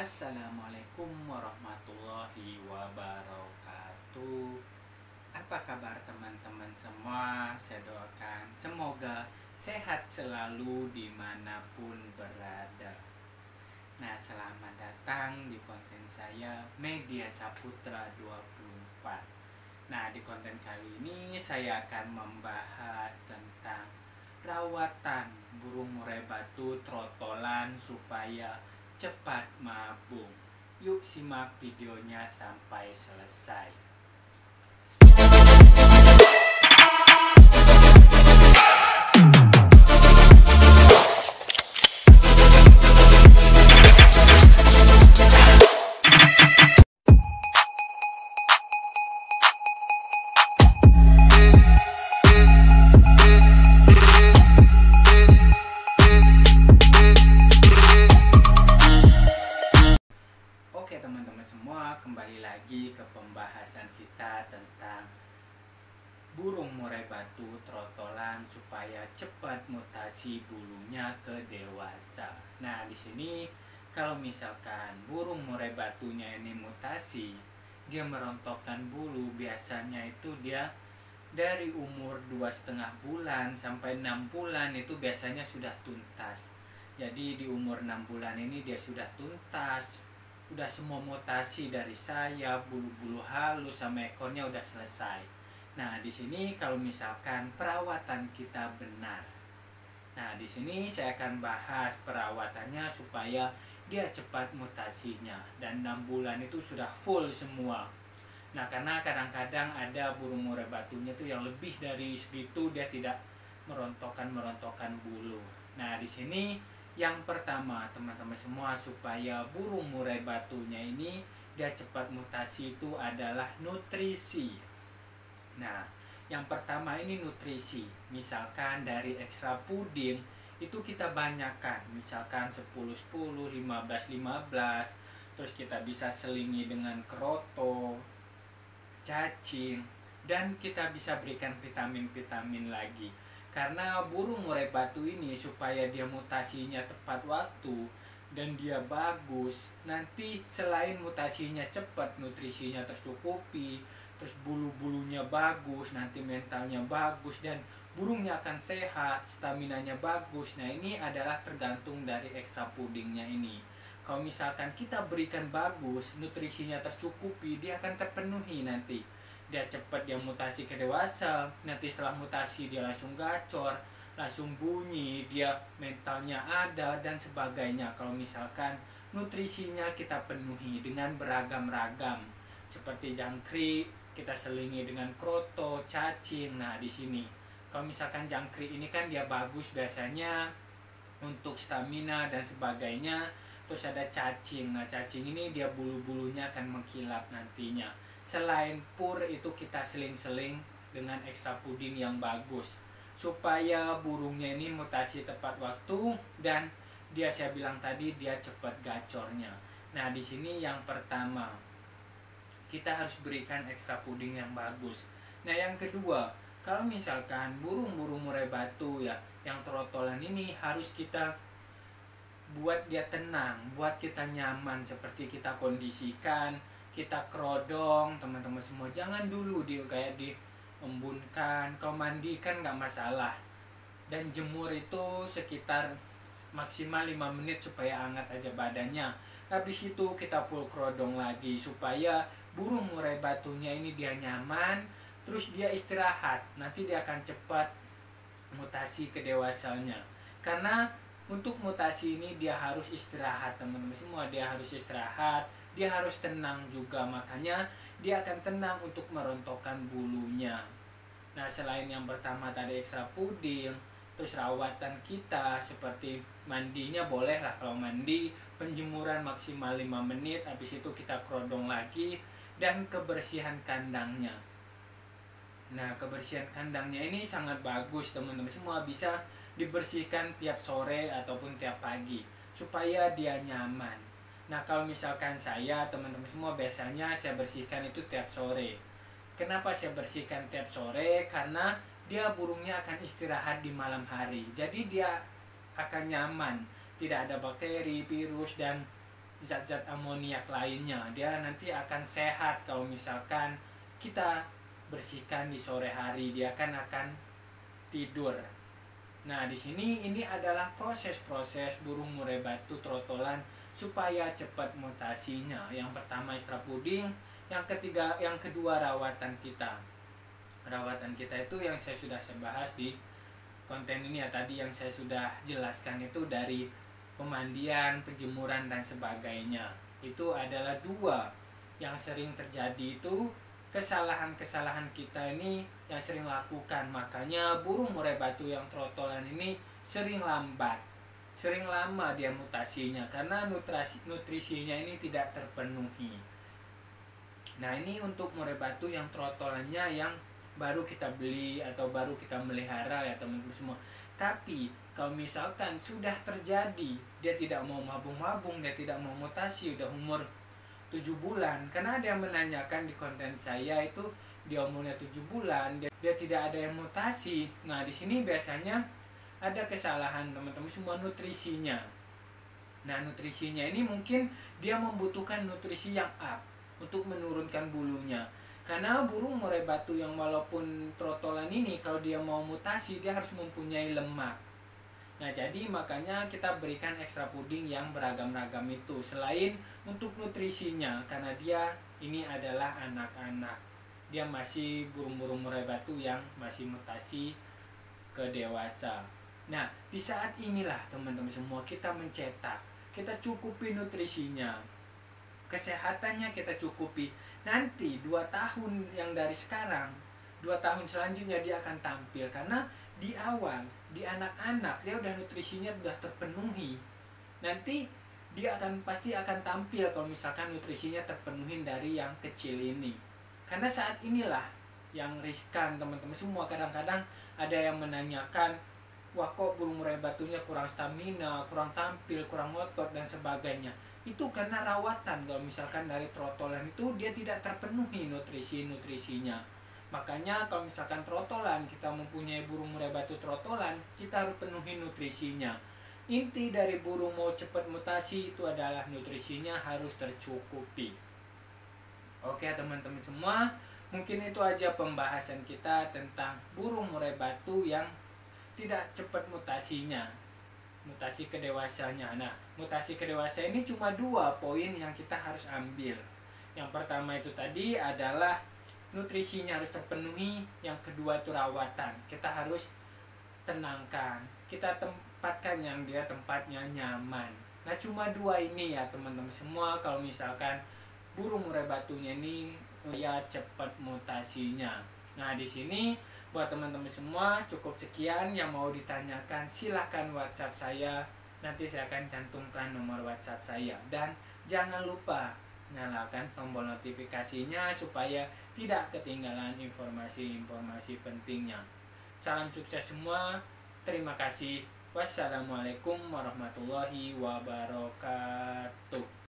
Assalamualaikum warahmatullahi wabarakatuh. Apa kabar teman-teman semua? Saya doakan semoga sehat selalu dimanapun berada. Nah, selamat datang di konten saya Media Saputra 24. Nah, di konten kali ini saya akan membahas tentang perawatan burung murai batu trotolan supaya cepat mabung. Yuk simak videonya sampai selesai. Oke teman-teman semua, kembali lagi ke pembahasan kita tentang burung murai batu trotolan supaya cepat mutasi bulunya ke dewasa. Nah, di sini kalau misalkan burung murai batunya ini mutasi, dia merontokkan bulu, biasanya itu dia dari umur 2,5 bulan sampai 6 bulan itu biasanya sudah tuntas. Jadi di umur 6 bulan ini dia sudah tuntas, udah semua mutasi dari sayap, bulu-bulu halus sama ekornya udah selesai. Nah, di sini kalau misalkan perawatan kita benar. Nah, di sini saya akan bahas perawatannya supaya dia cepat mutasinya dan 6 bulan itu sudah full semua. Nah, karena kadang-kadang ada burung murai batunya tuh yang lebih dari segitu dia tidak merontokkan bulu. Nah, di sini yang pertama teman-teman semua supaya burung murai batunya ini dia cepat mutasi itu adalah nutrisi. Nah, yang pertama ini nutrisi. Misalkan dari ekstra puding itu kita banyakkan, misalkan 10-10, 15-15. Terus kita bisa selingi dengan kroto, cacing, dan kita bisa berikan vitamin-vitamin lagi. Karena burung murai batu ini supaya dia mutasinya tepat waktu dan dia bagus, nanti selain mutasinya cepat, nutrisinya tercukupi, terus bulu-bulunya bagus, nanti mentalnya bagus, dan burungnya akan sehat, staminanya bagus. Nah, ini adalah tergantung dari ekstra pudingnya ini. Kalau misalkan kita berikan bagus, nutrisinya tercukupi, dia akan terpenuhi nanti. Dia cepat dia mutasi ke dewasa, nanti setelah mutasi dia langsung gacor, langsung bunyi, dia mentalnya ada dan sebagainya. Kalau misalkan nutrisinya kita penuhi dengan beragam-ragam seperti jangkrik, kita selingi dengan kroto, cacing. Nah, di sini kalau misalkan jangkrik ini kan dia bagus biasanya untuk stamina dan sebagainya. Terus ada cacing. Nah, cacing ini dia bulu-bulunya akan mengkilap nantinya. Selain pur itu kita seling-seling dengan ekstra puding yang bagus supaya burungnya ini mutasi tepat waktu dan saya bilang tadi dia cepat gacornya. Nah, di sini yang pertama kita harus berikan ekstra puding yang bagus. Nah, yang kedua, kalau misalkan burung-burung murai batu ya yang trotolan ini harus kita buat dia tenang, buat kita nyaman, seperti kita kondisikan, kita kerodong teman-teman semua. Jangan dulu dia kayak diembunkan. Kalau mandi kan nggak masalah, dan jemur itu sekitar maksimal 5 menit supaya hangat aja badannya. Habis itu kita full kerodong lagi supaya burung murai batunya ini dia nyaman, terus dia istirahat. Nanti dia akan cepat mutasi ke dewasanya. Karena untuk mutasi ini dia harus istirahat teman-teman semua, dia harus istirahat, dia harus tenang juga, makanya dia akan tenang untuk merontokkan bulunya. Nah, selain yang pertama tadi ekstra puding, terus rawatan kita seperti mandinya boleh lah kalau mandi, penjemuran maksimal 5 menit, habis itu kita kerodong lagi, dan kebersihan kandangnya. Nah, kebersihan kandangnya ini sangat bagus teman-teman semua, bisa dibersihkan tiap sore ataupun tiap pagi supaya dia nyaman. Nah, kalau misalkan saya teman-teman semua biasanya saya bersihkan itu tiap sore. Kenapa saya bersihkan tiap sore? Karena dia burungnya akan istirahat di malam hari. Jadi dia akan nyaman, tidak ada bakteri, virus, dan zat-zat amoniak lainnya. Dia nanti akan sehat kalau misalkan kita bersihkan di sore hari, dia akan tidur. Nah, di sini ini adalah proses-proses burung murai batu trotolan supaya cepat mutasinya. Yang pertama extra puding, yang kedua rawatan kita. Rawatan kita itu yang saya sudah bahas di konten ini ya, tadi yang saya sudah jelaskan itu dari pemandian, penjemuran dan sebagainya. Itu adalah dua yang sering terjadi, itu kesalahan-kesalahan kita ini yang sering lakukan. Makanya burung murai batu yang trotolan ini sering lambat, sering lama dia mutasinya karena nutrisinya ini tidak terpenuhi. Nah, ini untuk murai batu yang trotolannya yang baru kita beli atau baru kita melihara ya teman-teman semua. Tapi kalau misalkan sudah terjadi, dia tidak mau mabung-mabung, dia tidak mau mutasi, udah umur 7 bulan. Karena ada yang menanyakan di konten saya itu, dia umurnya 7 bulan, dia tidak ada yang mutasi. Nah, di sini biasanya ada kesalahan teman-teman semua nutrisinya. Nah, nutrisinya ini mungkin dia membutuhkan nutrisi yang up untuk menurunkan bulunya. Karena burung murai batu yang walaupun trotolan ini kalau dia mau mutasi dia harus mempunyai lemak. Nah, jadi makanya kita berikan ekstra puding yang beragam-ragam itu. Selain untuk nutrisinya, karena dia ini adalah anak-anak. Dia masih burung-burung murai batu yang masih mutasi ke dewasa. Nah, di saat inilah teman-teman semua kita mencetak. Kita cukupi nutrisinya. Kesehatannya kita cukupi. Nanti 2 tahun yang dari sekarang, 2 tahun selanjutnya dia akan tampil. Karena di awal, di anak-anak dia udah nutrisinya udah terpenuhi. Nanti dia pasti akan tampil kalau misalkan nutrisinya terpenuhi dari yang kecil ini. Karena saat inilah yang riskan teman-teman semua. Kadang-kadang ada yang menanyakan, wah kok burung murai batunya kurang stamina, kurang tampil, kurang otot dan sebagainya. Itu karena rawatan. Kalau misalkan dari trotolan itu dia tidak terpenuhi nutrisinya. Makanya kalau misalkan trotolan, kita mempunyai burung murai batu trotolan, kita harus penuhi nutrisinya. Inti dari burung mau cepat mutasi itu adalah nutrisinya harus tercukupi. Oke teman-teman semua, mungkin itu aja pembahasan kita tentang burung murai batu yang tidak cepat mutasinya, mutasi kedewasanya. Nah, mutasi kedewasa ini cuma 2 poin yang kita harus ambil. Yang pertama itu tadi adalah nutrisinya harus terpenuhi. Yang kedua itu rawatan. Kita harus tenangkan, kita tempatkan yang dia tempatnya nyaman. Nah, cuma 2 ini ya teman-teman semua. Kalau misalkan burung murai batunya ini ya cepat mutasinya. Nah, di sini buat teman-teman semua cukup sekian. Yang mau ditanyakan silahkan WhatsApp saya, nanti saya akan cantumkan nomor WhatsApp saya. Dan jangan lupa nyalakan tombol notifikasinya supaya tidak ketinggalan informasi-informasi pentingnya. Salam sukses semua, terima kasih. Wassalamualaikum warahmatullahi wabarakatuh.